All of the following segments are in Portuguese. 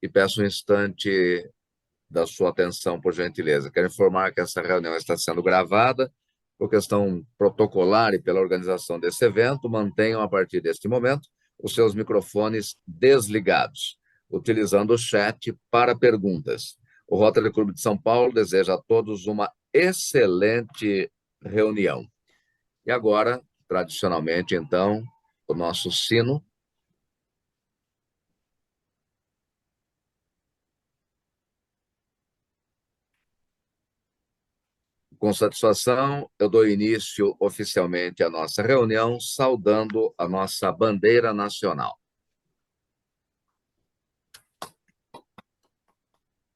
e peço um instante da sua atenção, por gentileza. Quero informar que essa reunião está sendo gravada por questão protocolar e pela organização desse evento. Mantenham, a partir deste momento, os seus microfones desligados, utilizando o chat para perguntas. O Rotary Clube de São Paulo deseja a todos uma excelente reunião. E agora, tradicionalmente, então, o nosso sino. Com satisfação, eu dou início oficialmente à nossa reunião, saudando a nossa bandeira nacional.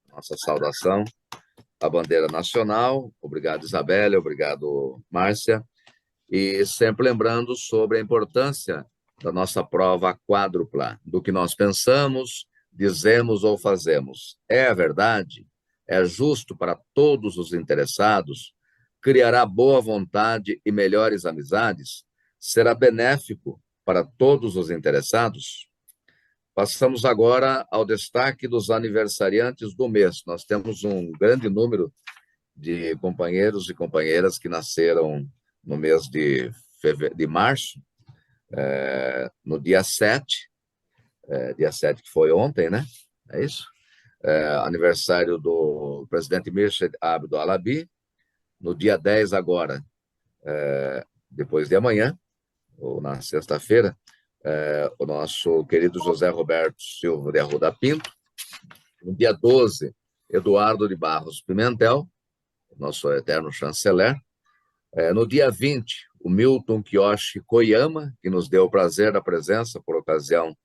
Nossa saudação à bandeira nacional. Obrigado, Isabelle, obrigado, Márcia. E sempre lembrando sobre a importância da nossa prova quádrupla, do que nós pensamos, dizemos ou fazemos. É a verdade? É justo para todos os interessados? Criará boa vontade e melhores amizades? Será benéfico para todos os interessados? Passamos agora ao destaque dos aniversariantes do mês. Nós temos um grande número de companheiros e companheiras que nasceram no mês de março, no dia 7, dia 7 que foi ontem, né? É isso? Aniversário do presidente Mircea Abdo Alabi, no dia 10 agora, depois de amanhã, ou na sexta-feira, o nosso querido José Roberto Silva de Arruda Pinto, no dia 12, Eduardo de Barros Pimentel, nosso eterno chanceler, no dia 20, o Milton Kiyoshi Koyama, que nos deu o prazer da presença por ocasião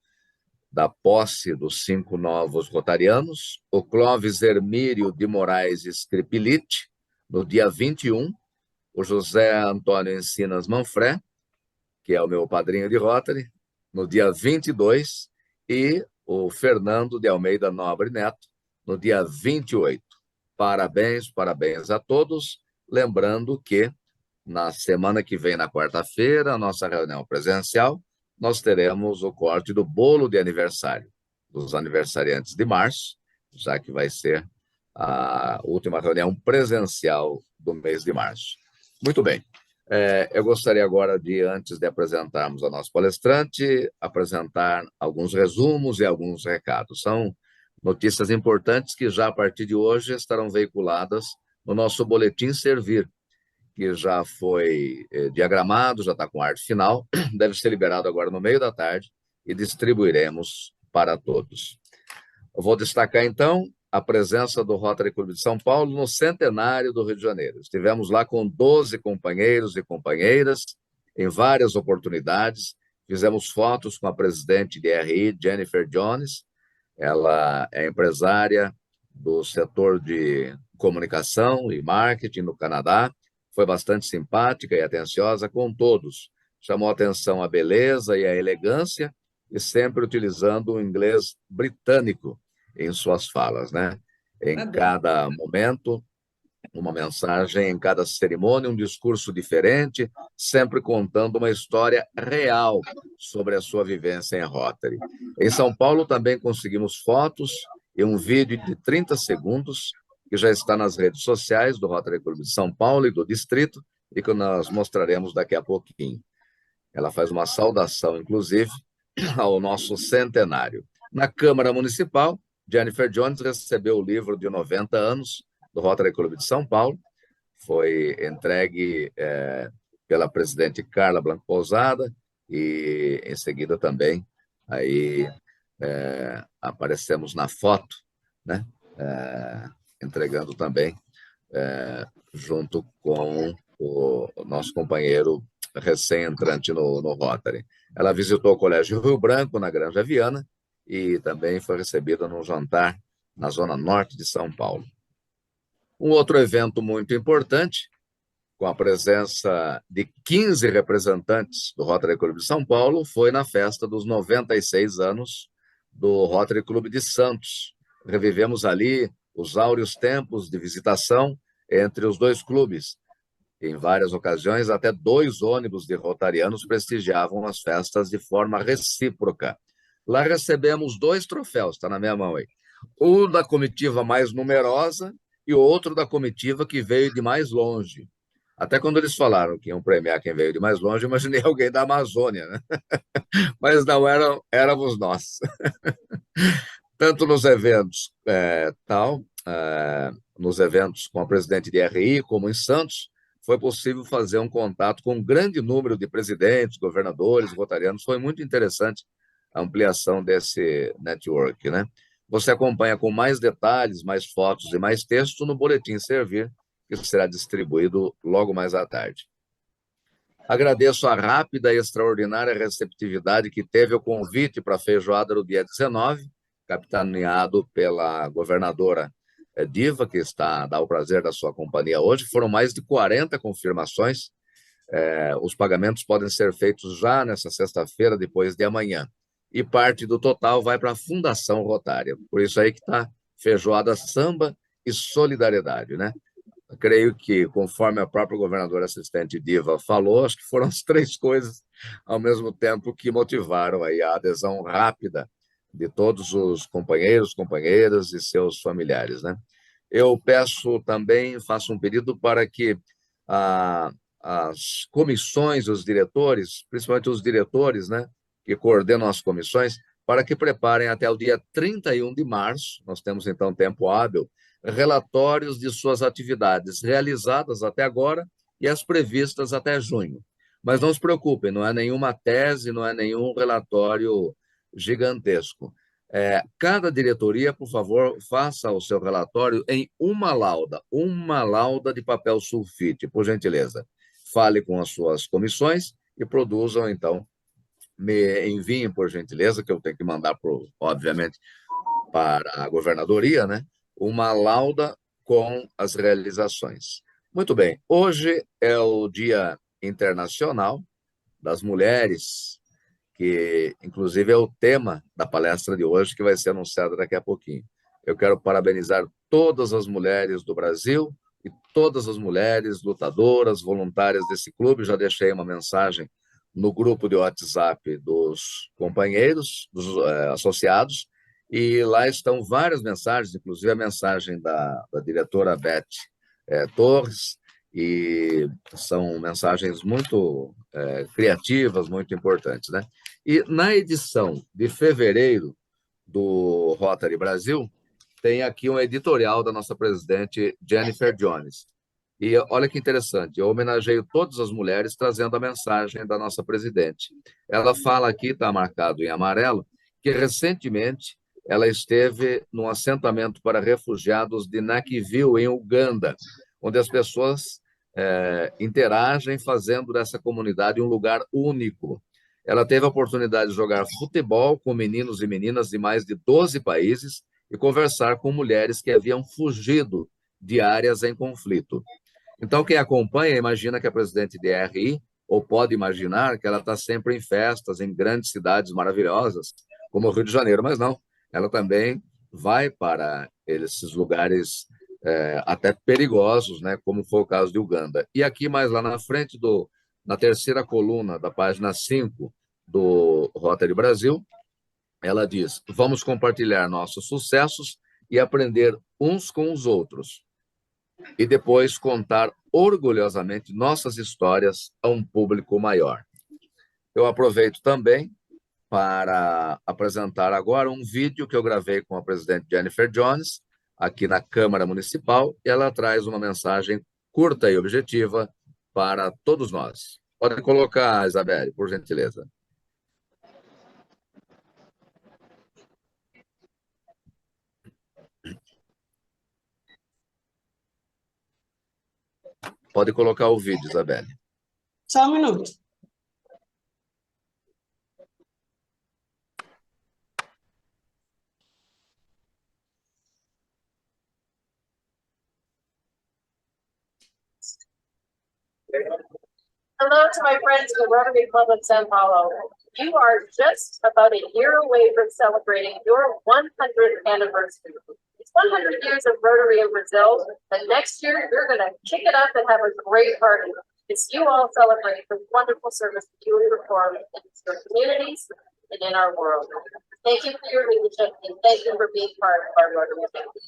da posse dos 5 novos rotarianos, o Clóvis Hermírio de Moraes Scripilite, no dia 21, o José Antônio Encinas Manfré, que é o meu padrinho de Rotary, no dia 22, e o Fernando de Almeida Nobre Neto, no dia 28. Parabéns, parabéns a todos, lembrando que na semana que vem, na quarta-feira, a nossa reunião presencial, nós teremos o corte do bolo de aniversário dos aniversariantes de março, já que vai ser a última reunião presencial do mês de março. Muito bem. Eu gostaria agora de, antes de apresentarmos a nosso palestrante, apresentar alguns resumos e alguns recados. São notícias importantes que já a partir de hoje estarão veiculadas no nosso boletim Servir, que já foi diagramado, já está com arte final, deve ser liberado agora no meio da tarde e distribuiremos para todos. Eu vou destacar, então, a presença do Rotary Clube de São Paulo no centenário do Rio de Janeiro. Estivemos lá com 12 companheiros e companheiras em várias oportunidades, fizemos fotos com a presidente de RI, Jennifer Jones, ela é empresária do setor de comunicação e marketing no Canadá, foi bastante simpática e atenciosa com todos. Chamou atenção a beleza e a elegância e sempre utilizando o inglês britânico em suas falas, né? Em cada momento, uma mensagem, em cada cerimônia, um discurso diferente, sempre contando uma história real sobre a sua vivência em Rotary. Em São Paulo também conseguimos fotos e um vídeo de 30 segundos que já está nas redes sociais do Rotary Clube de São Paulo e do Distrito e que nós mostraremos daqui a pouquinho. Ela faz uma saudação, inclusive, ao nosso centenário. Na Câmara Municipal, Jennifer Jones recebeu o livro de 90 anos do Rotary Clube de São Paulo, foi entregue pela presidente Carla Blanco Pousada e, em seguida, também aí aparecemos na foto, né? Entregando também junto com o nosso companheiro recém-entrante no Rotary. Ela visitou o Colégio Rio Branco, na Granja Viana, e também foi recebida num jantar na zona norte de São Paulo. Um outro evento muito importante, com a presença de 15 representantes do Rotary Clube de São Paulo, foi na festa dos 96 anos do Rotary Clube de Santos. Revivemos ali os áureos tempos de visitação entre os dois clubes. Em várias ocasiões, até 2 ônibus de rotarianos prestigiavam as festas de forma recíproca. Lá recebemos 2 troféus, está na minha mão aí. Um da comitiva mais numerosa e o outro da comitiva que veio de mais longe. Até quando eles falaram que iam premiar quem veio de mais longe, eu imaginei alguém da Amazônia, né? Mas não éramos nós. Tanto nos eventos nos eventos com a presidente de RI, como em Santos, foi possível fazer um contato com um grande número de presidentes, governadores, rotarianos. Foi muito interessante a ampliação desse network, né? Você acompanha com mais detalhes, mais fotos e mais texto no Boletim Servir, que será distribuído logo mais à tarde. Agradeço a rápida e extraordinária receptividade que teve o convite para a feijoada no dia 19, capitaneado pela governadora Diva, que dá o prazer da sua companhia hoje. Foram mais de 40 confirmações. Os pagamentos podem ser feitos já nessa sexta-feira, depois de amanhã. E parte do total vai para a Fundação Rotária. Por isso aí que está feijoada, samba e solidariedade, né? Eu creio que, conforme a própria governadora assistente Diva falou, acho que foram as 3 coisas ao mesmo tempo que motivaram aí a adesão rápida de todos os companheiros, companheiras e seus familiares, né? Eu peço também, faço um pedido para que as comissões, os diretores, principalmente os diretores, né, que coordenam as comissões, para que preparem até o dia 31 de março, nós temos então tempo hábil, relatórios de suas atividades realizadas até agora e as previstas até junho. Mas não se preocupem, não é nenhuma tese, não é nenhum relatório gigantesco. Cada diretoria, por favor, faça o seu relatório em uma lauda de papel sulfite, por gentileza. Fale com as suas comissões e produzam, então, me enviem, por gentileza, que eu tenho que mandar, obviamente, para a governadoria, né? Uma lauda com as realizações. Muito bem, hoje é o Dia Internacional das Mulheres, que inclusive é o tema da palestra de hoje, que vai ser anunciada daqui a pouquinho. Eu quero parabenizar todas as mulheres do Brasil e todas as mulheres lutadoras, voluntárias desse clube. Já deixei uma mensagem no grupo de WhatsApp dos companheiros, dos associados, e lá estão várias mensagens, inclusive a mensagem da diretora Beth Torres, e são mensagens muito criativas, muito importantes, né? E na edição de fevereiro do Rotary Brasil, tem aqui um editorial da nossa presidente Jennifer Jones. E olha que interessante, eu homenageio todas as mulheres trazendo a mensagem da nossa presidente. Ela fala aqui, está marcado em amarelo, que recentemente ela esteve num assentamento para refugiados de Nakiville, em Uganda, onde as pessoas interagem, fazendo dessa comunidade um lugar único. Ela teve a oportunidade de jogar futebol com meninos e meninas de mais de 12 países e conversar com mulheres que haviam fugido de áreas em conflito. Então, quem acompanha imagina que a presidente de RI, ou pode imaginar que ela está sempre em festas, em grandes cidades maravilhosas, como o Rio de Janeiro, mas não. Ela também vai para esses lugares até perigosos, né, como foi o caso de Uganda. E aqui, mais lá na frente, na terceira coluna da página 5 do Rotary Brasil, ela diz: vamos compartilhar nossos sucessos e aprender uns com os outros, e depois contar orgulhosamente nossas histórias a um público maior. Eu aproveito também para apresentar agora um vídeo que eu gravei com a presidente Jennifer Jones, aqui na Câmara Municipal, e ela traz uma mensagem curta e objetiva para todos nós. Pode colocar, Isabelle, por gentileza. Pode colocar o vídeo, Isabelle. Só um minuto. Hello to my friends in the Rotary Club of Sao Paulo. You are just about a year away from celebrating your 100th anniversary. It's 100 years of Rotary in Brazil, and next year you're going to kick it up and have a great party as you all celebrate the wonderful service that you perform in your communities and in our world. Thank you for your leadership and thank you for being part of our Rotary family.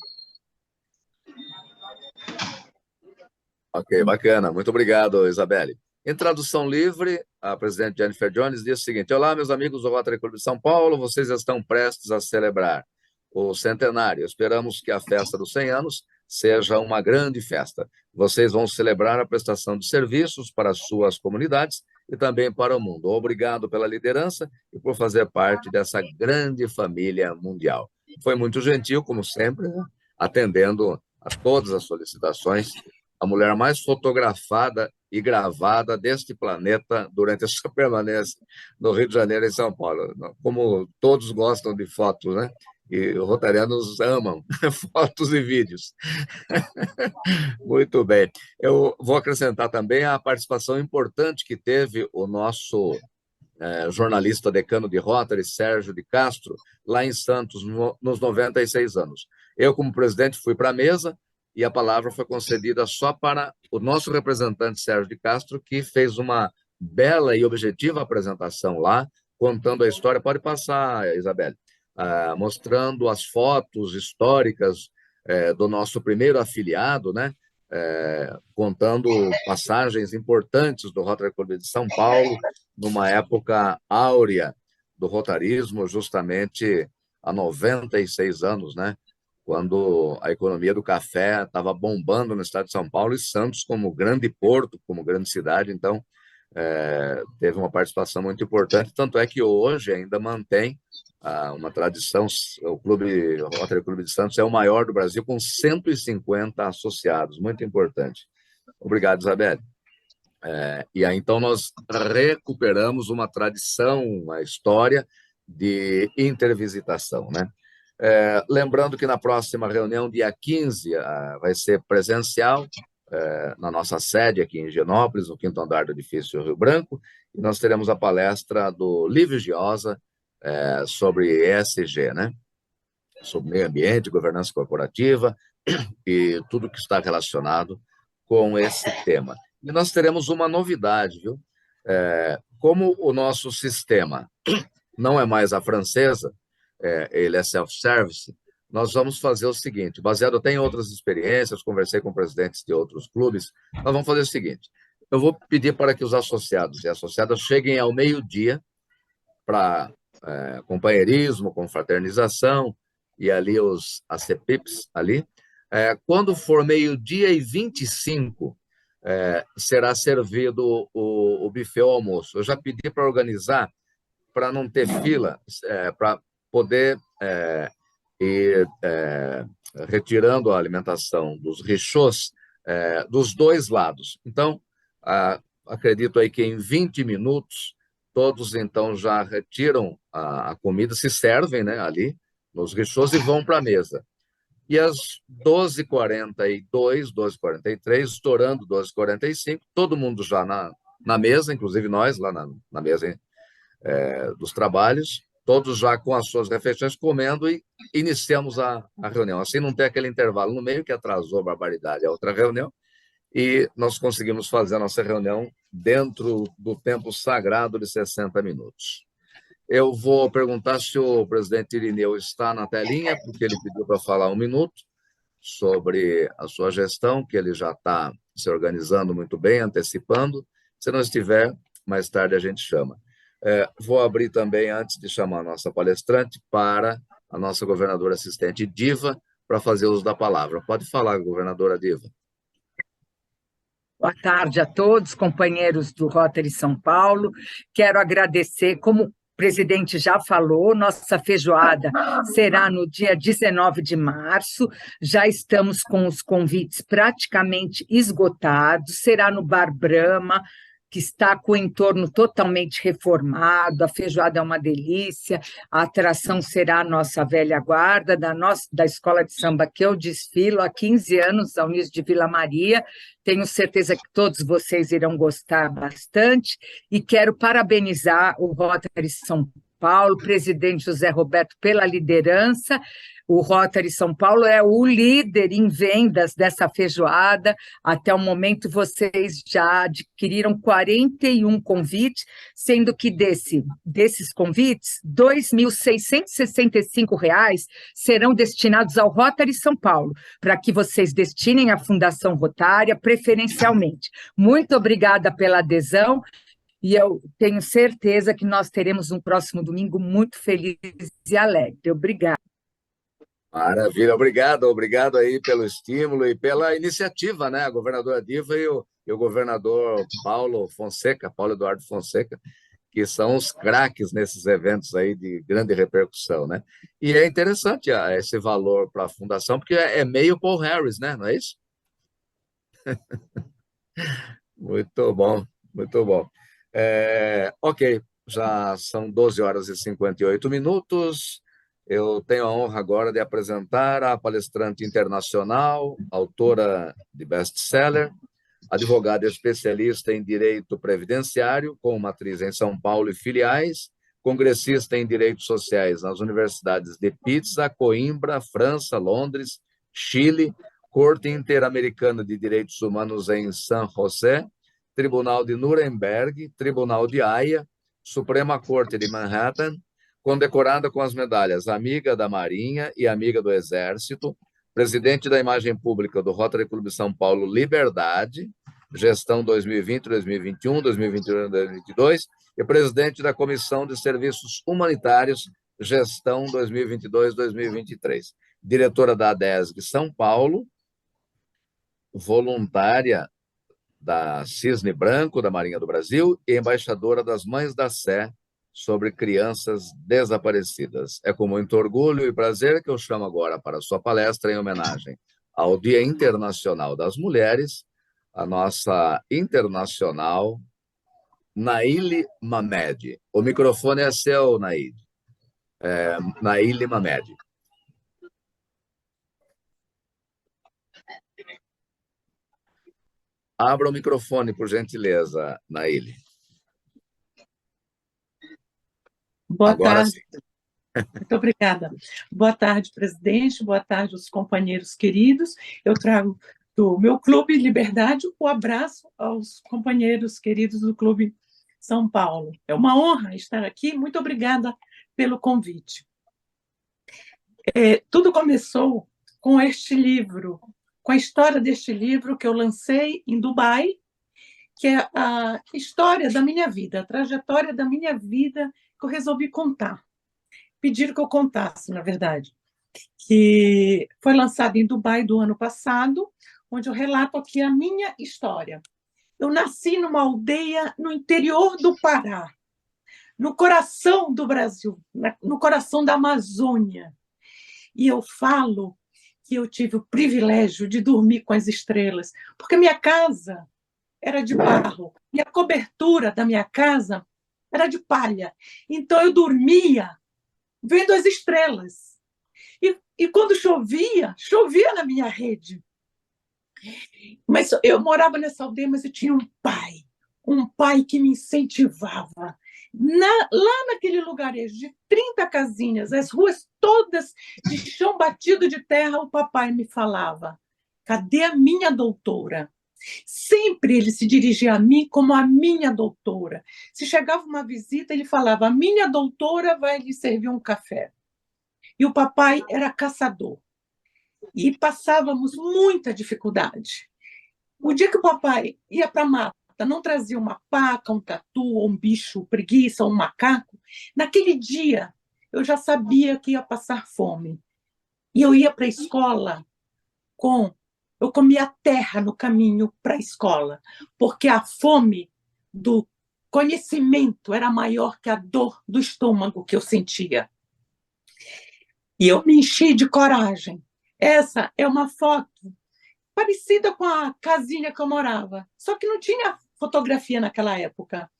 Ok, bacana. Muito obrigado, Isabelle. Em tradução livre, a presidente Jennifer Jones diz o seguinte: olá, meus amigos do Rotary Clube de São Paulo, vocês estão prestes a celebrar o centenário. Esperamos que a festa dos 100 anos seja uma grande festa. Vocês vão celebrar a prestação de serviços para as suas comunidades e também para o mundo. Obrigado pela liderança e por fazer parte dessa grande família mundial. Foi muito gentil, como sempre, né? Atendendo a todas as solicitações. A mulher mais fotografada e gravada deste planeta durante a sua permanência no Rio de Janeiro e em São Paulo. Como todos gostam de fotos, né? E os rotarianos amam fotos e vídeos. Muito bem. Eu vou acrescentar também a participação importante que teve o nosso jornalista decano de Rotary, Sérgio de Castro, lá em Santos, nos 96 anos. Eu, como presidente, fui para a mesa, e a palavra foi concedida só para o nosso representante, Sérgio de Castro, que fez uma bela e objetiva apresentação lá, contando a história. Pode passar, Isabelle, mostrando as fotos históricas do nosso primeiro afiliado, né? Contando passagens importantes do Rotary Clube de São Paulo, numa época áurea do rotarismo, justamente há 96 anos, né? Quando a economia do café estava bombando no estado de São Paulo e Santos como grande porto, como grande cidade, então teve uma participação muito importante, tanto é que hoje ainda mantém uma tradição. O Rotary Clube de Santos é o maior do Brasil, com 150 associados, muito importante. Obrigado, Isabelle. E aí, então, nós recuperamos uma tradição, uma história de intervisitação, né? Lembrando que na próxima reunião, dia 15, vai ser presencial, na nossa sede aqui em Higienópolis, no 5º andar do edifício Rio Branco, e nós teremos a palestra do Lívio Giosa sobre ESG, né? Sobre meio ambiente, governança corporativa e tudo que está relacionado com esse tema. E nós teremos uma novidade, viu? Como o nosso sistema não é mais a francesa, ele é self-service, nós vamos fazer o seguinte, baseado até em outras experiências, conversei com presidentes de outros clubes, nós vamos fazer o seguinte: eu vou pedir para que os associados e associadas cheguem ao meio-dia para companheirismo, confraternização, e ali as CPIPs ali. Quando for meio-dia e 25, será servido o buffet ao almoço. Eu já pedi para organizar, para não ter fila, para poder ir retirando a alimentação dos richôs dos dois lados. Então, acredito aí que em 20 minutos, todos então já retiram a comida, se servem, né, ali nos richôs e vão para a mesa. E às 12h42, 12h43, estourando 12h45, todo mundo já na mesa, inclusive nós lá na mesa dos trabalhos, todos já com as suas refeições comendo, e iniciamos a reunião. Assim não tem aquele intervalo no meio que atrasou a barbaridade a outra reunião, e nós conseguimos fazer a nossa reunião dentro do tempo sagrado de 60 minutos. Eu vou perguntar se o presidente Irineu está na telinha, porque ele pediu para falar 1 minuto sobre a sua gestão, que ele já está se organizando muito bem, antecipando. Se não estiver, mais tarde a gente chama. Vou abrir também, antes de chamar a nossa palestrante, para a nossa governadora assistente Diva, para fazer uso da palavra. Pode falar, governadora Diva. Boa tarde a todos, companheiros do Rotary São Paulo. Quero agradecer, como o presidente já falou, nossa feijoada será no dia 19 de março. Já estamos com os convites praticamente esgotados. Será no Bar Brahma, que está com o entorno totalmente reformado. A feijoada é uma delícia. A atração será a nossa velha guarda da escola de samba que eu desfilo há 15 anos, a Unis de Vila Maria. Tenho certeza que todos vocês irão gostar bastante, e quero parabenizar o Rotary São Paulo, o presidente José Roberto, pela liderança, O Rotary São Paulo é o líder em vendas dessa feijoada. Até o momento, vocês já adquiriram 41 convites, sendo que desses convites, R$ 2.665 serão destinados ao Rotary São Paulo, para que vocês destinem à Fundação Rotária, preferencialmente. Muito obrigada pela adesão, e eu tenho certeza que nós teremos um próximo domingo muito feliz e alegre. Obrigada. Maravilha, obrigado aí pelo estímulo e pela iniciativa, né? A governadora Diva e o governador Paulo Eduardo Fonseca, que são os craques nesses eventos aí de grande repercussão, né? E é interessante esse valor para a fundação, porque é meio Paul Harris, né? Não é isso? Muito bom, muito bom. Ok, já são 12h58. Eu tenho a honra agora de apresentar a palestrante internacional, autora de best-seller, advogada especialista em direito previdenciário, com matriz em São Paulo e filiais, congressista em direitos sociais nas universidades de Pisa, Coimbra, França, Londres, Chile, Corte Interamericana de Direitos Humanos em San José, Tribunal de Nuremberg, Tribunal de Haia, Suprema Corte de Manhattan, condecorada com as medalhas Amiga da Marinha e Amiga do Exército, presidente da imagem pública do Rotary Clube São Paulo Liberdade, gestão 2020, 2021, 2021 e 2022, e presidente da Comissão de Serviços Humanitários, gestão 2022-2023. Diretora da ADESG São Paulo, voluntária da Cisne Branco, da Marinha do Brasil, e embaixadora das Mães da Sé sobre crianças desaparecidas. É com muito orgulho e prazer que eu chamo agora para a sua palestra em homenagem ao Dia Internacional das Mulheres, a nossa internacional Naíli Mamed. O microfone é seu, Naíli. Naíli Mamed. Abra o microfone, por gentileza, Naíli. Boa tarde. Muito obrigada. Boa tarde, presidente. Boa tarde, os companheiros queridos. Eu trago do meu Clube Liberdade o abraço aos companheiros queridos do Clube São Paulo. É uma honra estar aqui. Muito obrigada pelo convite. Tudo começou com este livro, com a história deste livro que eu lancei em Dubai, que é a história da minha vida, a trajetória da minha vida que eu resolvi contar. Pediram que eu contasse, na verdade, que foi lançado em Dubai do ano passado, onde eu relato aqui a minha história. Eu nasci numa aldeia no interior do Pará, no coração do Brasil, no coração da Amazônia. E eu falo que eu tive o privilégio de dormir com as estrelas, porque minha casa era de barro e a cobertura da minha casa era de palha. Então, eu dormia vendo as estrelas. E quando chovia na minha rede. Mas eu morava nessa aldeia, mas eu tinha um pai que me incentivava. Lá naquele lugarejo de 30 casinhas, as ruas todas de chão batido de terra, o papai me falava: cadê a minha doutora? Sempre ele se dirigia a mim como a minha doutora. Se chegava uma visita, ele falava: a minha doutora vai lhe servir um café. E o papai era caçador. E passávamos muita dificuldade. O dia que o papai ia para a mata, não trazia uma paca, um tatu, um bicho preguiça, um macaco, naquele dia eu já sabia que ia passar fome. E eu ia para a escola eu comia terra no caminho para a escola, porque a fome do conhecimento era maior que a dor do estômago que eu sentia. E eu me enchi de coragem. Essa é uma foto parecida com a casinha que eu morava, só que não tinha fotografia naquela época.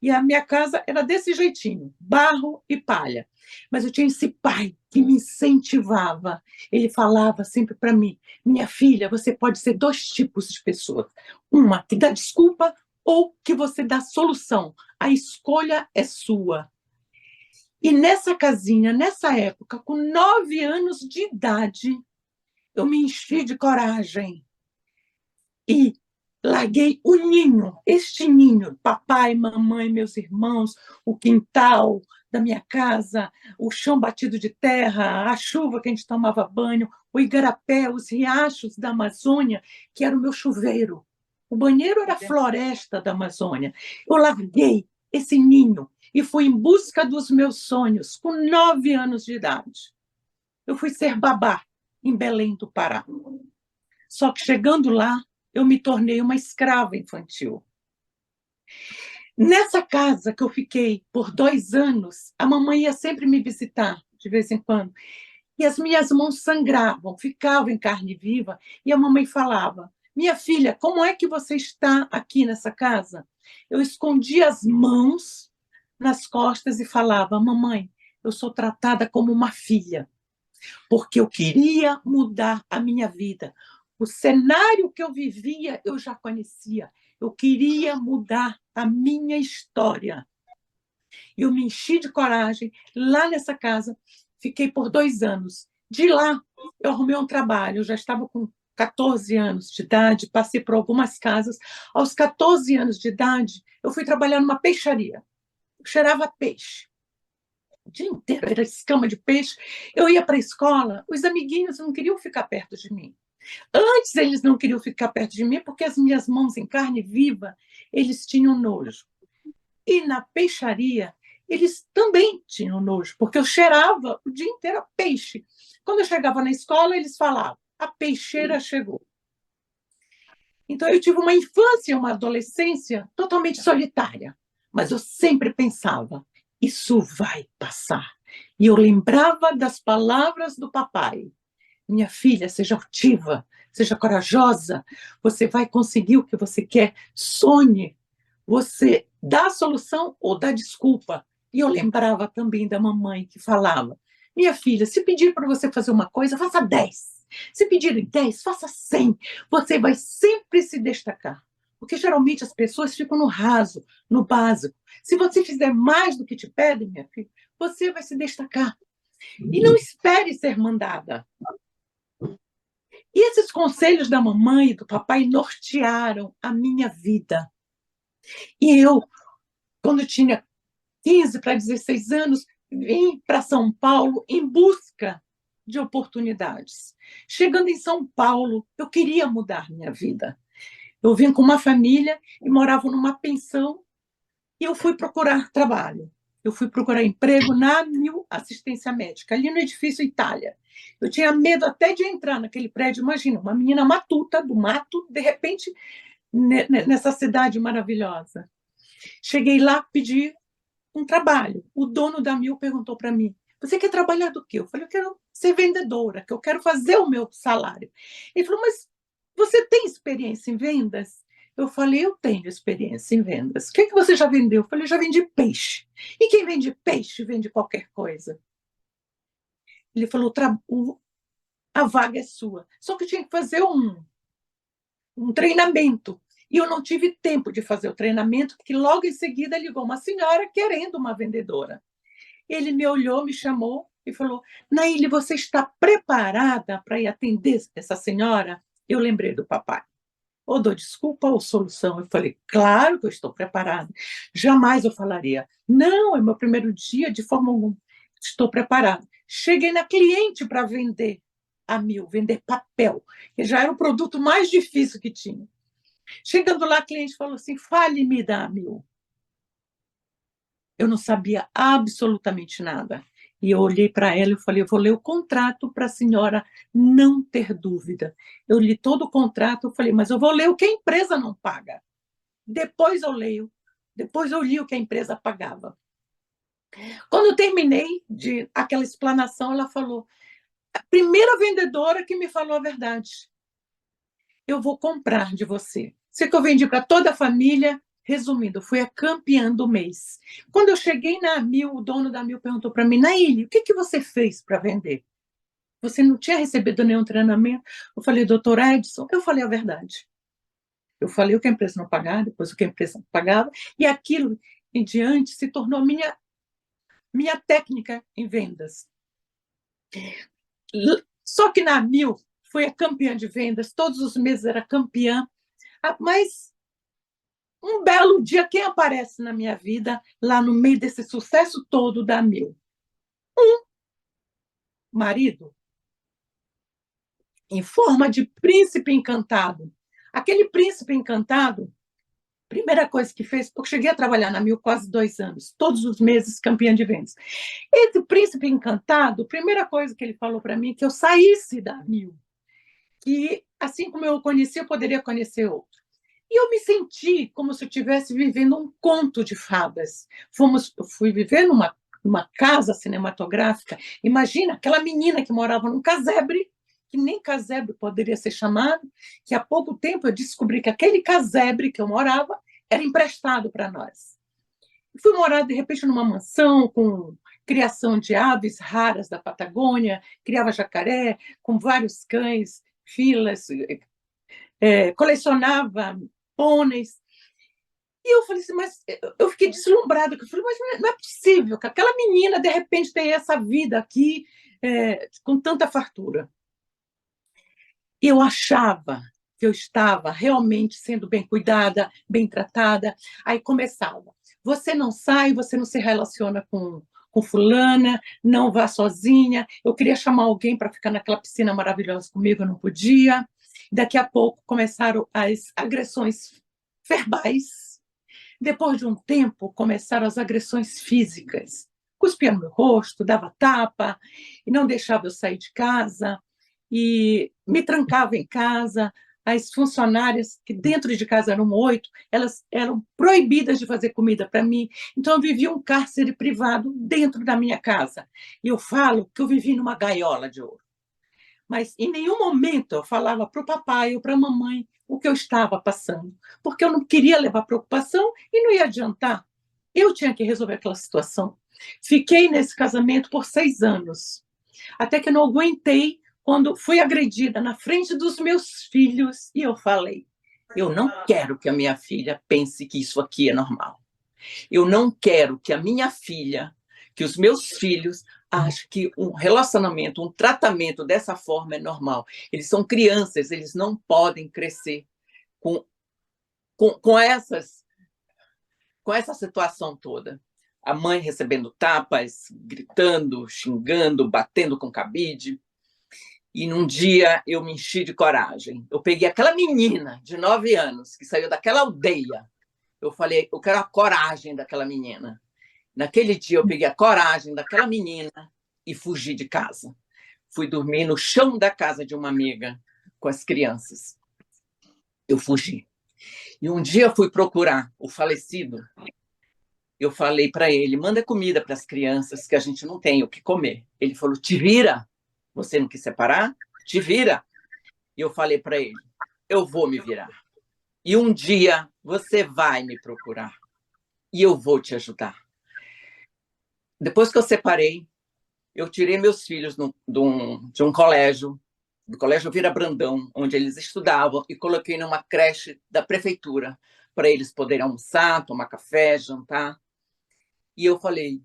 E a minha casa era desse jeitinho, barro e palha. Mas eu tinha esse pai que me incentivava. Ele falava sempre para mim: minha filha, você pode ser 2 tipos de pessoas. Uma que dá desculpa ou que você dá solução. A escolha é sua. E nessa casinha, nessa época, com 9 anos de idade, eu me enchi de coragem e larguei o ninho, este ninho, papai, mamãe, meus irmãos, o quintal da minha casa, o chão batido de terra, a chuva que a gente tomava banho, o igarapé, os riachos da Amazônia, que era o meu chuveiro. O banheiro era a floresta da Amazônia. Eu larguei esse ninho e fui em busca dos meus sonhos, com 9 anos de idade. Eu fui ser babá em Belém do Pará. Só que chegando lá, eu me tornei uma escrava infantil. Nessa casa que eu fiquei por 2 anos, a mamãe ia sempre me visitar, de vez em quando, e as minhas mãos sangravam, ficavam em carne viva, e a mamãe falava: minha filha, como é que você está aqui nessa casa? Eu escondia as mãos nas costas e falava: mamãe, eu sou tratada como uma filha, porque eu queria mudar a minha vida. O cenário que eu vivia, eu já conhecia. Eu queria mudar a minha história. Eu me enchi de coragem lá nessa casa, fiquei por 2 anos. De lá, eu arrumei um trabalho, eu já estava com 14 anos de idade, passei por algumas casas. Aos 14 anos de idade, eu fui trabalhar numa peixaria. Eu cheirava peixe. O dia inteiro era escama de peixe. Eu ia para a escola, os amiguinhos não queriam ficar perto de mim. Antes eles não queriam ficar perto de mim porque as minhas mãos em carne viva, eles tinham nojo. E na peixaria, eles também tinham nojo, porque eu cheirava o dia inteiro a peixe. Quando eu chegava na escola, eles falavam: a peixeira chegou. Então eu tive uma infância, uma adolescência totalmente solitária, mas eu sempre pensava: isso vai passar. E eu lembrava das palavras do papai: minha filha, seja altiva, seja corajosa, você vai conseguir o que você quer, sonhe, você dá a solução ou dá desculpa. E eu lembrava também da mamãe que falava: minha filha, se pedir para você fazer uma coisa, faça 10. Se pedirem 10, faça 100. Você vai sempre se destacar. Porque geralmente as pessoas ficam no raso, no básico. Se você fizer mais do que te pedem, minha filha, você vai se destacar. E não espere ser mandada. E esses conselhos da mamãe e do papai nortearam a minha vida. E eu, quando tinha 15 para 16 anos, vim para São Paulo em busca de oportunidades. Chegando em São Paulo, eu queria mudar minha vida. Eu vim com uma família e morava numa pensão e eu fui procurar trabalho. Eu fui procurar emprego na Mil Assistência Médica, ali no edifício Itália. Eu tinha medo até de entrar naquele prédio. Imagina, uma menina matuta do mato, de repente, nessa cidade maravilhosa. Cheguei lá, pedi um trabalho. O dono da Mil perguntou para mim: você quer trabalhar do quê? Eu falei: eu quero ser vendedora, que eu quero fazer o meu salário. Ele falou: mas você tem experiência em vendas? Eu falei: eu tenho experiência em vendas. O que você já vendeu? Eu falei: eu já vendi peixe. E quem vende peixe vende qualquer coisa. Ele falou: a vaga é sua. Só que eu tinha que fazer um treinamento. E eu não tive tempo de fazer o treinamento, porque logo em seguida ligou uma senhora querendo uma vendedora. Ele me olhou, me chamou e falou: Naíli, você está preparada para ir atender essa senhora? Eu lembrei do papai. Ou dou desculpa ou solução. Eu falei: claro que eu estou preparada. Jamais eu falaria: não, é meu primeiro dia, de forma alguma. Estou preparada. Cheguei na cliente para vender a Mil, vender papel, que já era o produto mais difícil que tinha. Chegando lá, a cliente falou assim: fale-me da Mil. Eu não sabia absolutamente nada. E eu olhei para ela e falei: eu vou ler o contrato para a senhora não ter dúvida. Eu li todo o contrato, eu falei: mas eu vou ler o que a empresa não paga. Depois eu leio, depois eu li o que a empresa pagava. Quando eu terminei aquela explanação, ela falou: a primeira vendedora que me falou a verdade. Eu vou comprar de você. Sei que eu vendi para toda a família. Resumindo, fui a campeã do mês. Quando eu cheguei na Mil, o dono da Mil perguntou para mim: Naíli, o que você fez para vender? Você não tinha recebido nenhum treinamento? Eu falei: doutor Edson, eu falei a verdade. Eu falei o que a empresa não pagava, depois o que a empresa pagava, e aquilo em diante se tornou minha técnica em vendas. Só que na Mil fui a campeã de vendas, todos os meses era campeã, mas um belo dia, quem aparece na minha vida, lá no meio desse sucesso todo da Mil? Um marido, em forma de príncipe encantado. Aquele príncipe encantado, primeira coisa que fez, porque eu cheguei a trabalhar na Mil quase 2 anos, todos os meses campeã de vendas. Esse príncipe encantado, a primeira coisa que ele falou para mim, que eu saísse da Mil, que assim como eu o conheci, eu poderia conhecer outro. E eu me senti como se eu estivesse vivendo um conto de fadas. Eu fui viver numa casa cinematográfica. Imagina aquela menina que morava num casebre, que nem casebre poderia ser chamado, que há pouco tempo eu descobri que aquele casebre que eu morava era emprestado para nós. Fui morar, de repente, numa mansão com criação de aves raras da Patagônia, criava jacaré, com vários cães, filas, colecionava pôneis. E eu falei assim, mas eu fiquei deslumbrada. Eu falei, mas não é possível que aquela menina, de repente, tenha essa vida aqui com tanta fartura. E eu achava que eu estava realmente sendo bem cuidada, bem tratada. Aí começava, você não sai, você não se relaciona com fulana, não vá sozinha. Eu queria chamar alguém para ficar naquela piscina maravilhosa comigo, eu não podia. Daqui a pouco começaram as agressões verbais. Depois de um tempo, começaram as agressões físicas. Cuspia no meu rosto, dava tapa, e não deixava eu sair de casa, e me trancava em casa. As funcionárias, que dentro de casa eram 8, elas eram proibidas de fazer comida para mim. Então, eu vivia um cárcere privado dentro da minha casa. E eu falo que eu vivi numa gaiola de ouro. Mas em nenhum momento eu falava para o papai ou para a mamãe o que eu estava passando, porque eu não queria levar preocupação e não ia adiantar. Eu tinha que resolver aquela situação. Fiquei nesse casamento por 6 anos, até que não aguentei quando fui agredida na frente dos meus filhos e eu falei, eu não quero que a minha filha pense que isso aqui é normal. Eu não quero que a minha filha, que os meus filhos achem que um relacionamento, um tratamento dessa forma é normal. Eles são crianças, eles não podem crescer com essa situação toda. A mãe recebendo tapas, gritando, xingando, batendo com cabide. E num dia eu me enchi de coragem. Eu peguei aquela menina de 9 anos que saiu daquela aldeia. Eu falei, eu quero a coragem daquela menina. Naquele dia eu peguei a coragem daquela menina e fugi de casa. Fui dormir no chão da casa de uma amiga com as crianças. Eu fugi. E um dia eu fui procurar o falecido. Eu falei para ele, manda comida para as crianças que a gente não tem o que comer. Ele falou, te vira. Você não quis separar? Te vira. E eu falei para ele, eu vou me virar. E um dia você vai me procurar. E eu vou te ajudar. Depois que eu separei, eu tirei meus filhos de um colégio, do Colégio Vira Brandão, onde eles estudavam, e coloquei numa creche da prefeitura, para eles poderem almoçar, tomar café, jantar. E eu falei,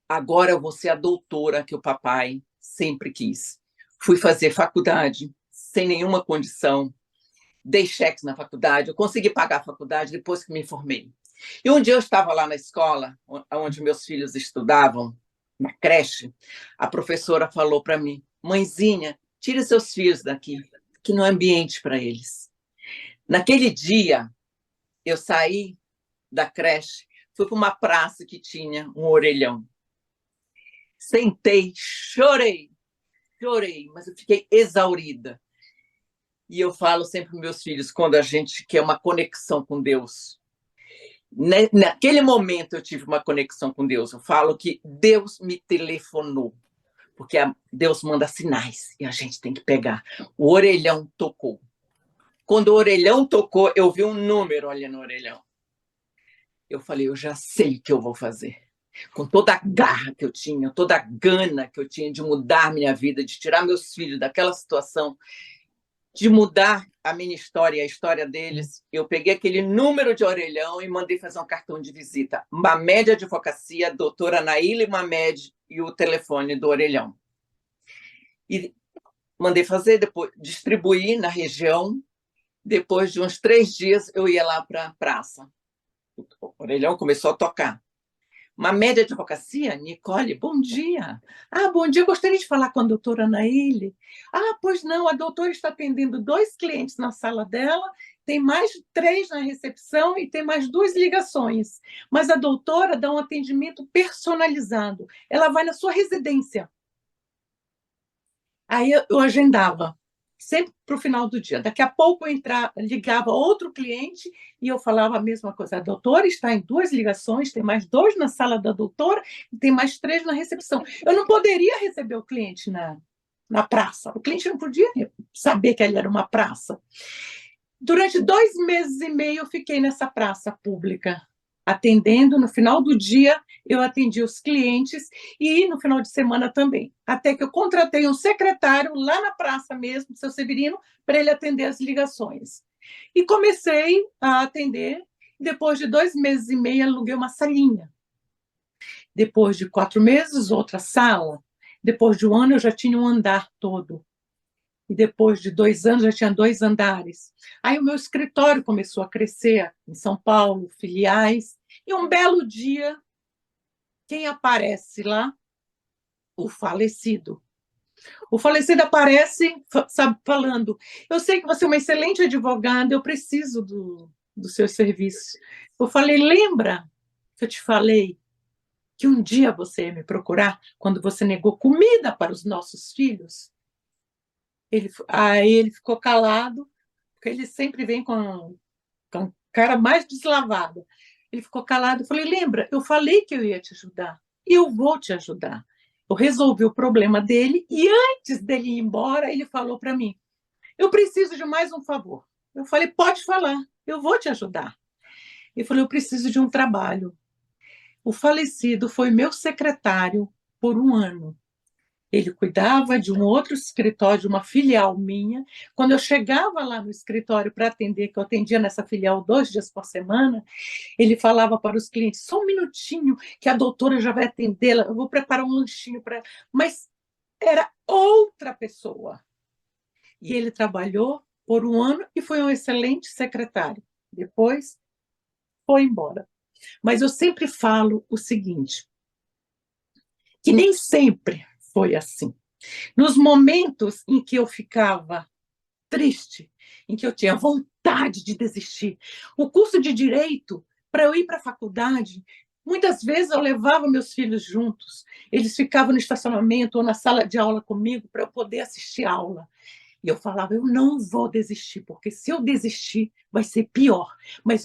agora eu vou ser a doutora que o papai sempre quis. Fui fazer faculdade sem nenhuma condição, dei cheques na faculdade, eu consegui pagar a faculdade depois que me formei. E um dia eu estava lá na escola, onde meus filhos estudavam, na creche, a professora falou para mim, mãezinha, tire seus filhos daqui, que não é ambiente para eles. Naquele dia, eu saí da creche, fui para uma praça que tinha um orelhão. Sentei, chorei, mas eu fiquei exaurida. E eu falo sempre para meus filhos, quando a gente quer uma conexão com Deus, naquele momento eu tive uma conexão com Deus. Eu falo que Deus me telefonou, porque Deus manda sinais e a gente tem que pegar. O orelhão tocou. Quando o orelhão tocou, eu vi um número ali no orelhão. Eu falei, eu já sei o que eu vou fazer. Com toda a garra que eu tinha, toda a gana que eu tinha de mudar minha vida, de tirar meus filhos daquela situação, de mudar a minha história, a história deles, eu peguei aquele número de orelhão e mandei fazer um cartão de visita. Mamed Advocacia, doutora Naíla Mamed, e o telefone do orelhão. E mandei fazer, depois distribuir na região. Depois de uns 3 dias, eu ia lá para a praça. O orelhão começou a tocar. Mamed Advocacia, Nicole, bom dia. Ah, bom dia, gostaria de falar com a doutora Naíle. Ah, pois não, a doutora está atendendo 2 clientes na sala dela, tem mais 3 na recepção e tem mais 2 ligações. Mas a doutora dá um atendimento personalizado. Ela vai na sua residência. Aí eu agendava, sempre para o final do dia. Daqui a pouco eu ligava outro cliente e eu falava a mesma coisa. A doutora está em 2 ligações, tem mais 2 na sala da doutora e tem mais 3 na recepção. Eu não poderia receber o cliente na praça. O cliente não podia saber que ali era uma praça. Durante 2 meses e meio eu fiquei nessa praça pública, atendendo. No final do dia, eu atendi os clientes e no final de semana também. Até que eu contratei um secretário lá na praça mesmo, seu Severino, para ele atender as ligações. E comecei a atender. Depois de 2 meses e meio, aluguei uma salinha. Depois de 4 meses, outra sala. Depois de 1 ano, eu já tinha um andar todo. E depois de 2 anos, já tinha 2 andares. Aí o meu escritório começou a crescer em São Paulo, filiais. E um belo dia, quem aparece lá? O falecido. O falecido aparece, sabe, falando: eu sei que você é uma excelente advogada, eu preciso do seu serviço. Eu falei: lembra que eu te falei que um dia você ia me procurar quando você negou comida para os nossos filhos? Aí ele ficou calado, porque ele sempre vem com a cara mais deslavada. Ele ficou calado. Eu falei: lembra, eu falei que eu ia te ajudar. E eu vou te ajudar. Eu resolvi o problema dele e antes dele ir embora, ele falou para mim: eu preciso de mais um favor. Eu falei: pode falar, eu vou te ajudar. Ele falou: eu preciso de um trabalho. O falecido foi meu secretário por 1 ano. Ele cuidava de um outro escritório, de uma filial minha. Quando eu chegava lá no escritório para atender, que eu atendia nessa filial 2 dias por semana, ele falava para os clientes: só um minutinho, que a doutora já vai atendê-la, eu vou preparar um lanchinho para ela. Mas era outra pessoa. E ele trabalhou por 1 ano e foi um excelente secretário. Depois, foi embora. Mas eu sempre falo o seguinte, que nem sempre foi assim. Nos momentos em que eu ficava triste, em que eu tinha vontade de desistir, o curso de Direito, para eu ir para a faculdade, muitas vezes eu levava meus filhos juntos, eles ficavam no estacionamento ou na sala de aula comigo para eu poder assistir a aula. E eu falava: eu não vou desistir, porque se eu desistir, vai ser pior. Mas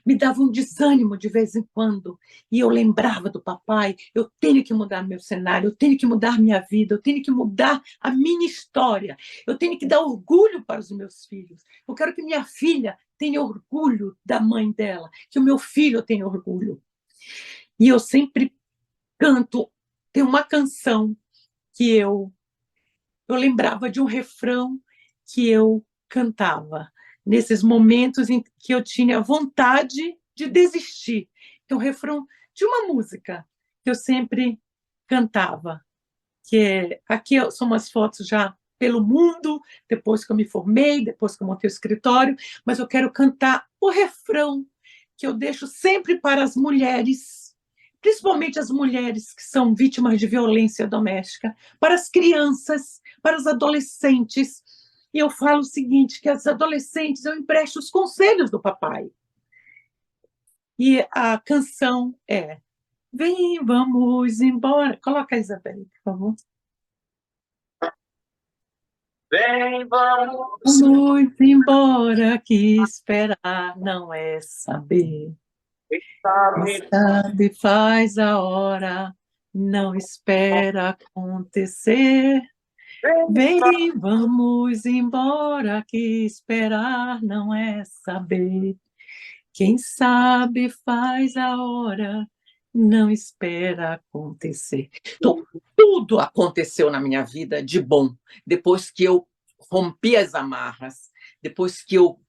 me dava um desânimo de vez em quando. E eu lembrava do papai: eu tenho que mudar meu cenário, eu tenho que mudar minha vida, eu tenho que mudar a minha história, eu tenho que dar orgulho para os meus filhos. Eu quero que minha filha tenha orgulho da mãe dela, que o meu filho tenha orgulho. E eu sempre canto. Tem uma canção que eu lembrava de um refrão que eu cantava nesses momentos em que eu tinha vontade de desistir. É um refrão de uma música que eu sempre cantava, que aqui são umas fotos já pelo mundo, depois que eu me formei, depois que eu montei o escritório, mas eu quero cantar o refrão que eu deixo sempre para as mulheres, principalmente as mulheres que são vítimas de violência doméstica, para as crianças, para os adolescentes. E eu falo o seguinte, que as adolescentes, eu empresto os conselhos do papai. E a canção é: vem, vamos embora. Coloca a Isabelle, por favor. Vem, vamos. Vamos embora, que esperar não é saber. Sabe, faz a hora, não espera acontecer. Vem, vamos embora, que esperar não é saber. Quem sabe faz a hora, não espera acontecer. Então, tudo aconteceu na minha vida de bom, depois que eu rompi as amarras, depois que eu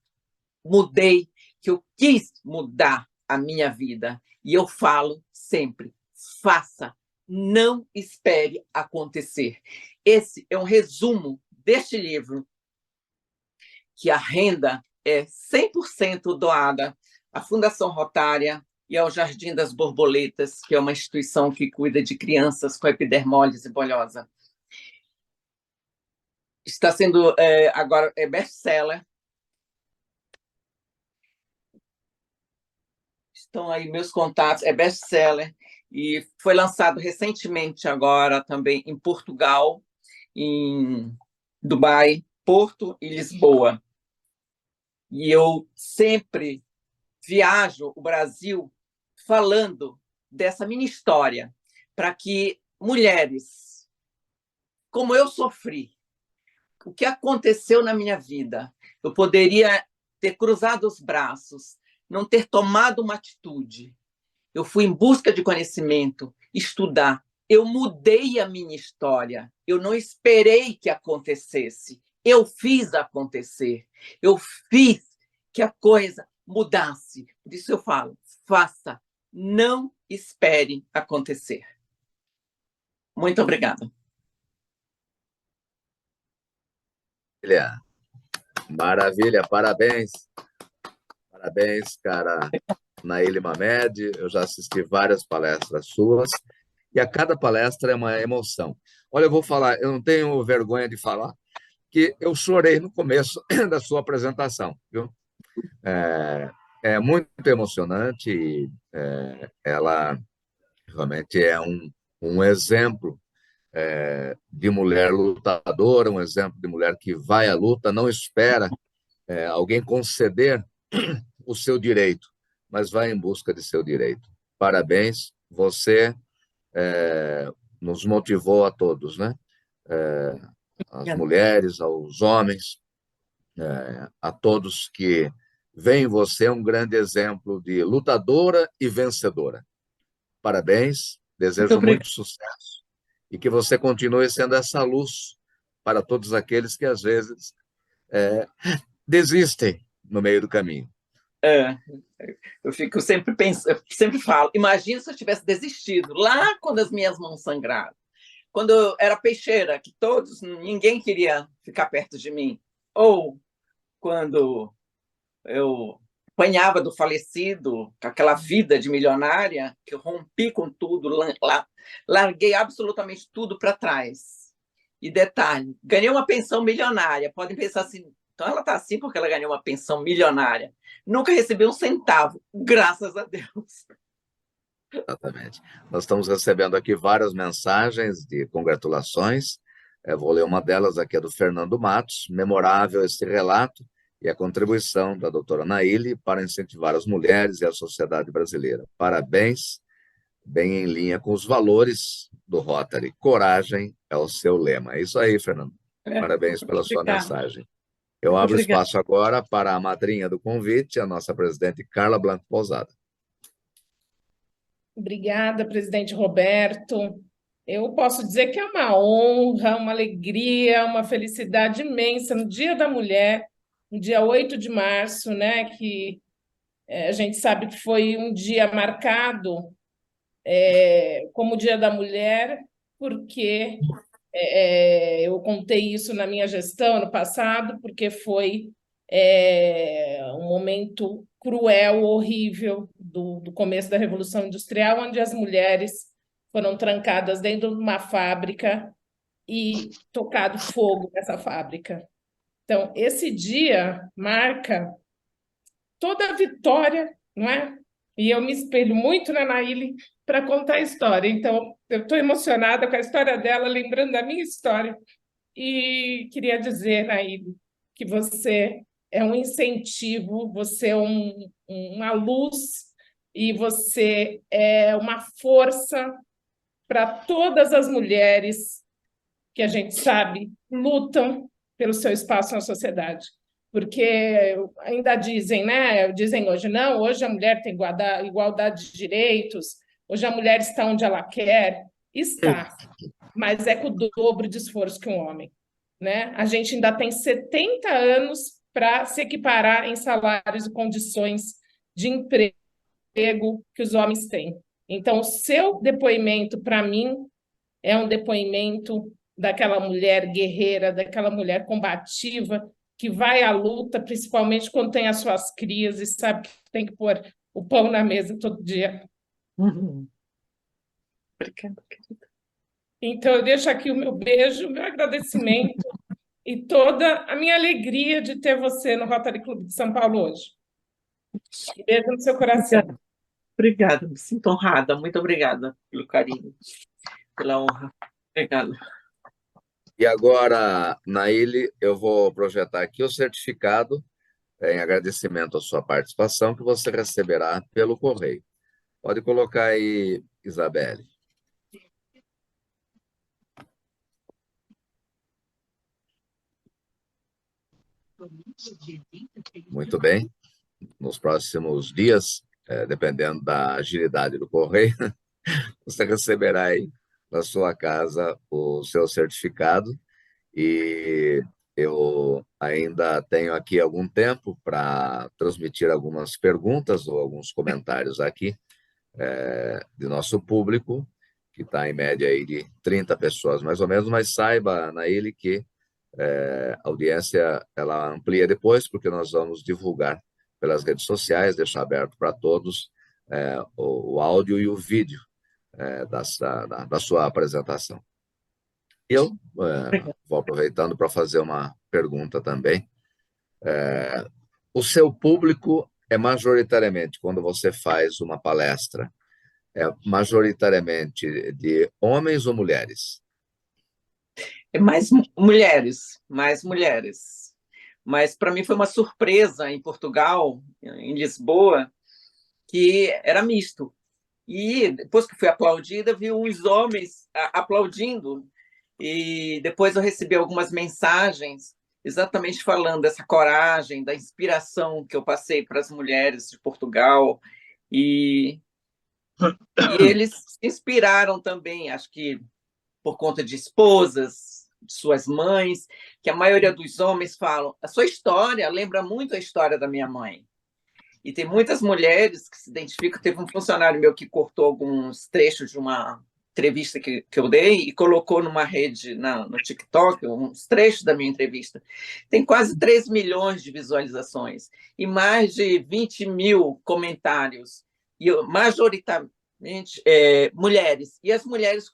mudei, que eu quis mudar a minha vida. E eu falo sempre, faça, não espere acontecer. Esse é um resumo deste livro, que a renda é 100% doada à Fundação Rotária e ao Jardim das Borboletas, que é uma instituição que cuida de crianças com epidermólise bulhosa. Está sendo agora best-seller. Estão aí meus contatos, é best-seller. E foi lançado recentemente agora também em Portugal, em Dubai, Porto e Lisboa. E eu sempre viajo o Brasil falando dessa minha história, para que mulheres, como eu sofri, o que aconteceu na minha vida, eu poderia ter cruzado os braços, não ter tomado uma atitude. Eu fui em busca de conhecimento, estudar. Eu mudei a minha história. Eu não esperei que acontecesse. Eu fiz acontecer. Eu fiz que a coisa mudasse. Por isso eu falo, faça, não espere acontecer. Muito obrigada. Maravilha, parabéns. Parabéns, cara Naíli Mamed. Eu já assisti várias palestras suas e a cada palestra é uma emoção. Olha, eu vou falar, eu não tenho vergonha de falar que eu chorei no começo da sua apresentação, viu? É muito emocionante e ela realmente é um exemplo de mulher lutadora, um exemplo de mulher que vai à luta, não espera alguém conceder o seu direito, mas vai em busca de seu direito. Parabéns, você nos motivou a todos, né? Às mulheres, aos homens, a todos que veem em você um grande exemplo de lutadora e vencedora. Parabéns, desejo muito sucesso e que você continue sendo essa luz para todos aqueles que às vezes desistem no meio do caminho. Eu fico sempre pensando, sempre falo, imagina se eu tivesse desistido lá quando as minhas mãos sangraram, quando eu era peixeira, que ninguém queria ficar perto de mim, ou quando eu apanhava do falecido, com aquela vida de milionária, que eu rompi com tudo, larguei absolutamente tudo para trás. E detalhe, ganhei uma pensão milionária. Podem pensar assim, então ela está assim porque ela ganhou uma pensão milionária. Nunca recebi um centavo, graças a Deus. Exatamente. Nós estamos recebendo aqui várias mensagens de congratulações. Vou ler uma delas aqui, é do Fernando Matos. Memorável esse relato e a contribuição da doutora Naíli para incentivar as mulheres e a sociedade brasileira. Parabéns, bem em linha com os valores do Rotary. Coragem é o seu lema. É isso aí, Fernando. Parabéns pela sua mensagem. Eu abro espaço agora para a madrinha do convite, a nossa presidente Carla Blanco Pousada. Obrigada, presidente Roberto. Eu posso dizer que é uma honra, uma alegria, uma felicidade imensa no Dia da Mulher, no dia 8 de março, né, que a gente sabe que foi um dia marcado como Dia da Mulher, porque eu contei isso na minha gestão no passado, porque foi um momento cruel, horrível do começo da Revolução Industrial, onde as mulheres foram trancadas dentro de uma fábrica e tocado fogo nessa fábrica. Então, esse dia marca toda a vitória, não é? E eu me espelho muito na Naíli para contar a história. Então, eu estou emocionada com a história dela, lembrando da minha história. E queria dizer, Naíli, que você é um incentivo, você é uma luz e você é uma força para todas as mulheres que a gente sabe lutam pelo seu espaço na sociedade. Porque ainda dizem, né? Dizem hoje, não, hoje a mulher tem igualdade de direitos, hoje a mulher está onde ela quer. Está, mas é com o dobro de esforço que um homem. né? A gente ainda tem 70 anos para se equiparar em salários e condições de emprego que os homens têm. Então, o seu depoimento, para mim, é um depoimento daquela mulher guerreira, daquela mulher combativa, que vai à luta, principalmente quando tem as suas crias e sabe que tem que pôr o pão na mesa todo dia. Uhum. Obrigada, querida. Então, eu deixo aqui o meu beijo, o meu agradecimento e toda a minha alegria de ter você no Rotary Clube de São Paulo hoje. Beijo no seu coração. Obrigada. Obrigada, me sinto honrada. Muito obrigada pelo carinho, pela honra. Obrigada. E agora, Naile, eu vou projetar aqui o certificado em agradecimento à sua participação que você receberá pelo correio. Pode colocar aí, Isabelle. Muito bem. Nos próximos dias, dependendo da agilidade do correio, você receberá aí na sua casa o seu certificado e eu ainda tenho aqui algum tempo para transmitir algumas perguntas ou alguns comentários aqui de nosso público, que está em média aí de 30 pessoas mais ou menos, mas saiba, Naile, que a audiência ela amplia depois, porque nós vamos divulgar pelas redes sociais, deixar aberto para todos o áudio e o vídeo da sua apresentação. Eu vou aproveitando para fazer uma pergunta também. O seu público é majoritariamente, quando você faz uma palestra, é majoritariamente de homens ou mulheres? É mais mulheres, mais mulheres. Mas para mim foi uma surpresa em Portugal, em Lisboa, que era misto. E depois que fui aplaudida, vi uns homens aplaudindo. E depois eu recebi algumas mensagens exatamente falando dessa coragem, da inspiração que eu passei para as mulheres de Portugal. E eles se inspiraram também, acho que por conta de esposas, de suas mães, que a maioria dos homens falam, a sua história lembra muito a história da minha mãe. E tem muitas mulheres que se identificam. Teve um funcionário meu que cortou alguns trechos de uma entrevista que eu dei e colocou numa rede no TikTok, uns trechos da minha entrevista. Tem quase 3 milhões de visualizações e mais de 20 mil comentários, e majoritariamente mulheres. E as mulheres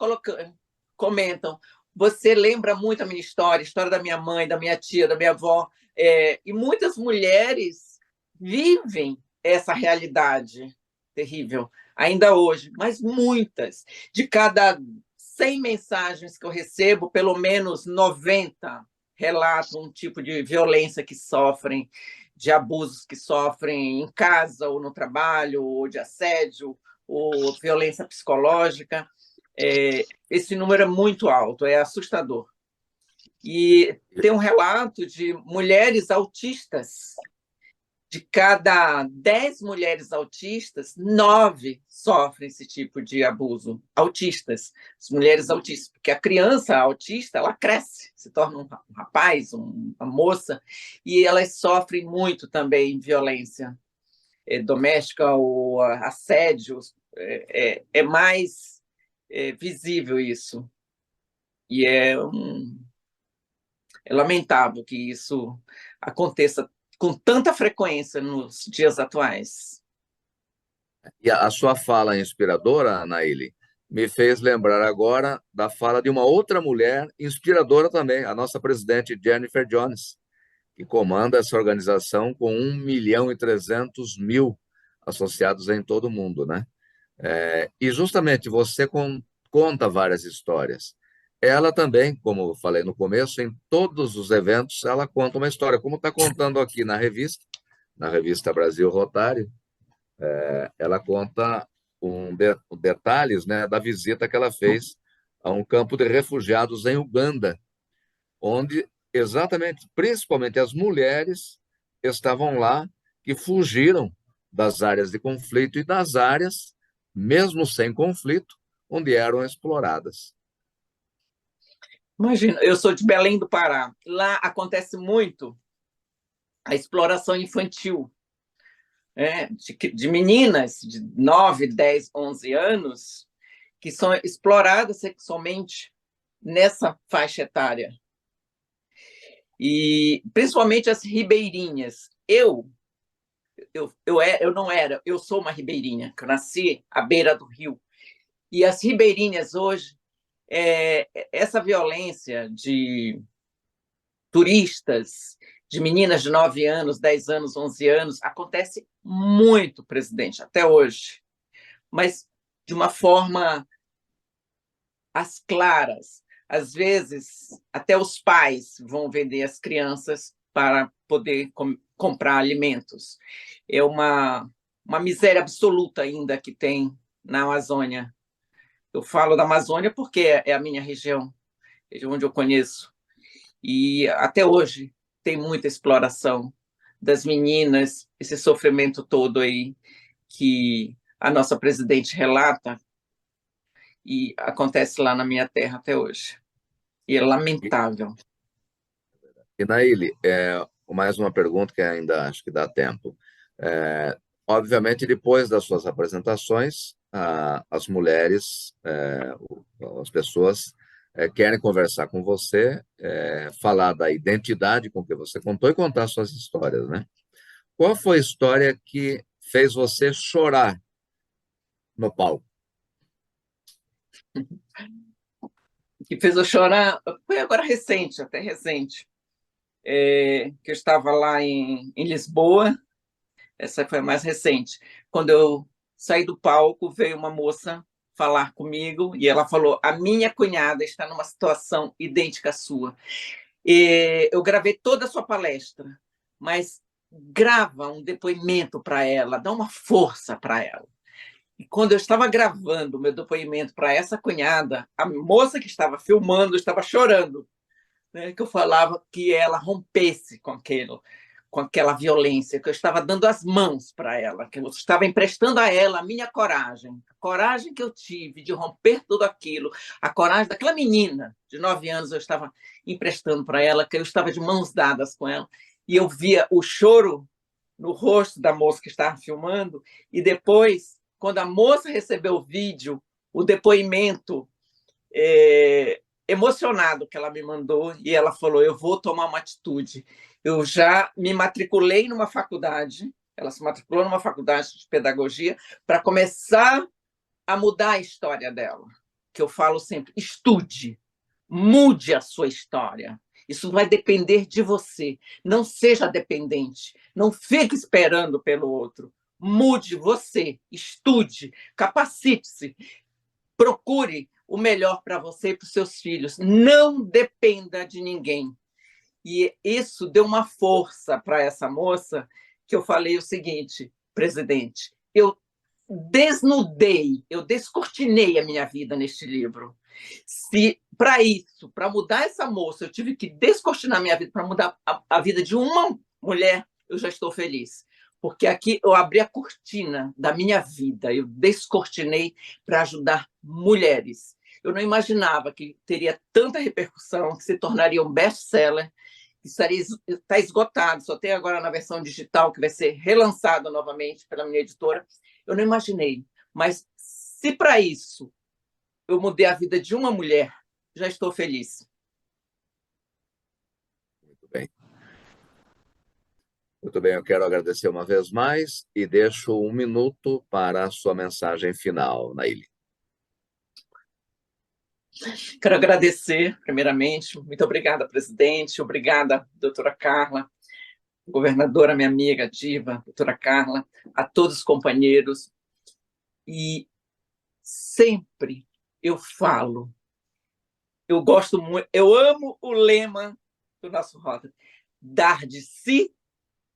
comentam, você lembra muito a minha história, a história da minha mãe, da minha tia, da minha avó, e muitas mulheres vivem essa realidade terrível, ainda hoje, mas muitas. De cada 100 mensagens que eu recebo, pelo menos 90 relatam um tipo de violência que sofrem, de abusos que sofrem em casa ou no trabalho, ou de assédio, ou violência psicológica. Esse número é muito alto, é assustador. E tem um relato de mulheres autistas. De cada 10 mulheres autistas, 9 sofrem esse tipo de abuso. Autistas, as mulheres autistas, porque a criança autista, ela cresce, se torna um rapaz, uma moça, e elas sofrem muito também violência doméstica ou assédio. É mais visível isso. E é lamentável que isso aconteça com tanta frequência nos dias atuais. E a sua fala inspiradora, Naile, me fez lembrar agora da fala de uma outra mulher inspiradora também, a nossa presidente Jennifer Jones, que comanda essa organização com 1.300.000 associados em todo o mundo, né? E justamente você conta várias histórias. Ela também, como eu falei no começo, em todos os eventos, ela conta uma história, como está contando aqui na revista Brasil Rotário. Ela conta detalhes, né, da visita que ela fez a um campo de refugiados em Uganda, onde exatamente, principalmente as mulheres estavam lá, que fugiram das áreas de conflito e das áreas, mesmo sem conflito, onde eram exploradas. Imagina, eu sou de Belém do Pará. Lá acontece muito a exploração infantil, né? De meninas de 9, 10, 11 anos que são exploradas sexualmente nessa faixa etária. E principalmente as ribeirinhas. Eu não era, eu sou uma ribeirinha, que eu nasci à beira do rio. E as ribeirinhas hoje, essa violência de turistas, de meninas de 9 anos, 10 anos, 11 anos, acontece muito, presidente, até hoje. Mas de uma forma às claras. Às vezes, até os pais vão vender as crianças para poder comprar alimentos. É uma miséria absoluta ainda que tem na Amazônia. Eu falo da Amazônia porque é a minha região, onde eu conheço. E até hoje tem muita exploração das meninas, esse sofrimento todo aí que a nossa presidente relata e acontece lá na minha terra até hoje. E é lamentável. E, Naíli, mais uma pergunta que ainda acho que dá tempo. Obviamente, depois das suas apresentações, as mulheres, as pessoas querem conversar com você, falar da identidade com que você contou e contar suas histórias, né? Qual foi a história que fez você chorar no palco? Que fez eu chorar foi agora recente, até recente, que eu estava lá em Lisboa. Essa foi a mais recente. Quando eu saí do palco, veio uma moça falar comigo e ela falou: a minha cunhada está numa situação idêntica à sua. E eu gravei toda a sua palestra, mas grava um depoimento para ela, dá uma força para ela. E quando eu estava gravando o meu depoimento para essa cunhada, a moça que estava filmando estava chorando, né? Que eu falava que ela rompesse com aquela violência, que eu estava dando as mãos para ela, que eu estava emprestando a ela a minha coragem, a coragem que eu tive de romper tudo aquilo, a coragem daquela menina de 9 anos, eu estava emprestando para ela, que eu estava de mãos dadas com ela, e eu via o choro no rosto da moça que estava filmando, e depois, quando a moça recebeu o vídeo, o depoimento emocionado que ela me mandou, e ela falou: eu vou tomar uma atitude. Eu já me matriculei numa faculdade, ela se matriculou numa faculdade de pedagogia, para começar a mudar a história dela. Que eu falo sempre: estude, mude a sua história. Isso vai depender de você. Não seja dependente. Não fique esperando pelo outro. Mude você. Estude. Capacite-se. Procure o melhor para você e para os seus filhos. Não dependa de ninguém. E isso deu uma força para essa moça, que eu falei o seguinte: presidente, eu desnudei, eu descortinei a minha vida neste livro. Se para isso, para mudar essa moça, eu tive que descortinar minha vida para mudar a vida de uma mulher, eu já estou feliz. Porque aqui eu abri a cortina da minha vida, eu descortinei para ajudar mulheres. Eu não imaginava que teria tanta repercussão, que se tornaria um best-seller, que está esgotado, só tem agora na versão digital, que vai ser relançado novamente pela minha editora. Eu não imaginei. Mas se para isso eu mudei a vida de uma mulher, já estou feliz. Muito bem. Muito bem, eu quero agradecer uma vez mais e deixo 1 minuto para a sua mensagem final, Naíli. Quero agradecer, primeiramente. Muito obrigada, presidente. Obrigada, doutora Carla, governadora, minha amiga diva, doutora Carla, a todos os companheiros. E sempre eu falo, eu gosto muito, eu amo o lema do nosso Rotary: dar de si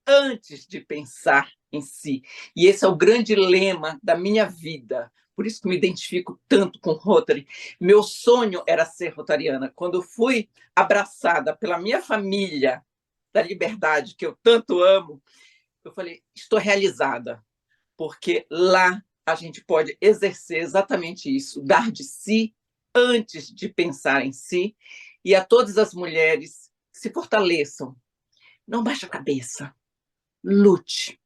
antes de pensar em si. E esse é o grande lema da minha vida. Por isso que me identifico tanto com Rotary. Meu sonho era ser rotariana. Quando eu fui abraçada pela minha família da Liberdade, que eu tanto amo, eu falei: estou realizada, porque lá a gente pode exercer exatamente isso, dar de si antes de pensar em si. E a todas as mulheres, se fortaleçam. Não baixe a cabeça. Lute.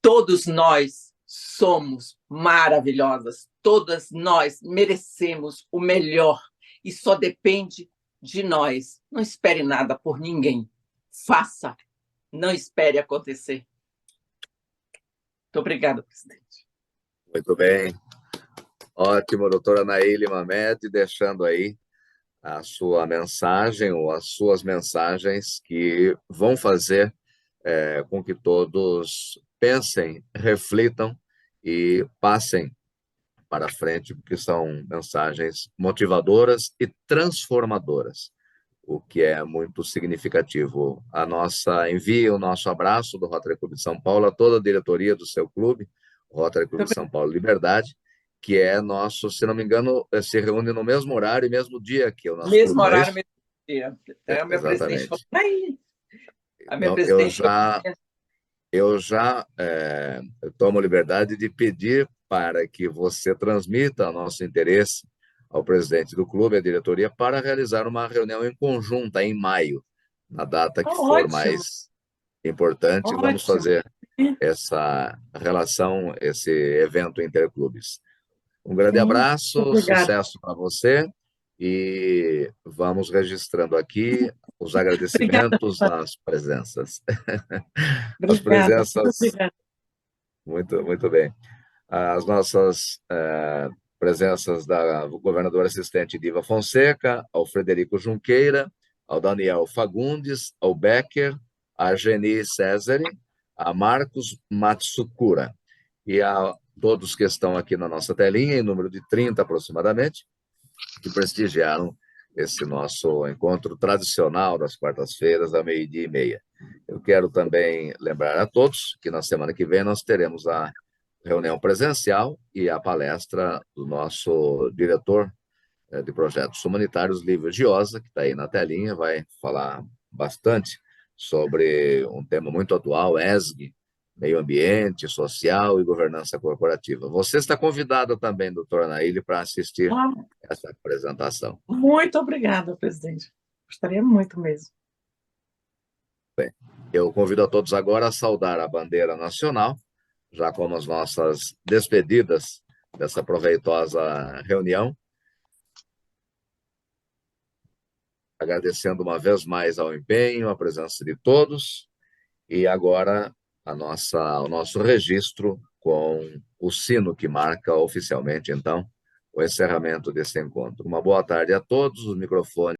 Todos nós somos maravilhosas. Todas nós merecemos o melhor. E só depende de nós. Não espere nada por ninguém. Faça. Não espere acontecer. Muito obrigada, presidente. Muito bem. Ótimo, doutora Naíli Mamed, deixando aí a sua mensagem ou as suas mensagens que vão fazer com que todos pensem, reflitam e passem para frente, porque são mensagens motivadoras e transformadoras, o que é muito significativo. Envie o nosso abraço do Rotary Clube de São Paulo a toda a diretoria do seu clube, Rotary Clube de São Paulo Liberdade, que é nosso, se não me engano, se reúne no mesmo horário e mesmo dia que o nosso mesmo clube, horário, mesmo dia. O meu presidente falou, aí. A minha então, presidente eu já tomo liberdade de pedir para que você transmita nosso interesse ao presidente do clube, à diretoria, para realizar uma reunião em conjunta em maio, na data que for mais importante. Vamos fazer essa relação, esse evento interclubes. Um grande abraço, sucesso para você e vamos registrando aqui os agradecimentos nas presenças. As presenças. Muito, muito bem. As nossas presenças da governadora assistente Diva Fonseca, ao Frederico Junqueira, ao Daniel Fagundes, ao Becker, a Geni Cesare, a Marcos Matsukura e a todos que estão aqui na nossa telinha, em número de 30 aproximadamente, que prestigiaram esse nosso encontro tradicional das quartas-feiras, ao 12h30. Eu quero também lembrar a todos que na semana que vem nós teremos a reunião presencial e a palestra do nosso diretor de projetos humanitários, Lívio Giosa, que está aí na telinha, vai falar bastante sobre um tema muito atual, ESG, meio ambiente, social e governança corporativa. Você está convidada também, doutora Naíli, para assistir essa apresentação. Muito obrigada, presidente. Gostaria muito mesmo. Bem, eu convido a todos agora a saudar a bandeira nacional, já como as nossas despedidas dessa proveitosa reunião, agradecendo uma vez mais ao empenho, a presença de todos, e agora o nosso registro com o sino que marca oficialmente, então, o encerramento desse encontro. Uma boa tarde a todos, os microfones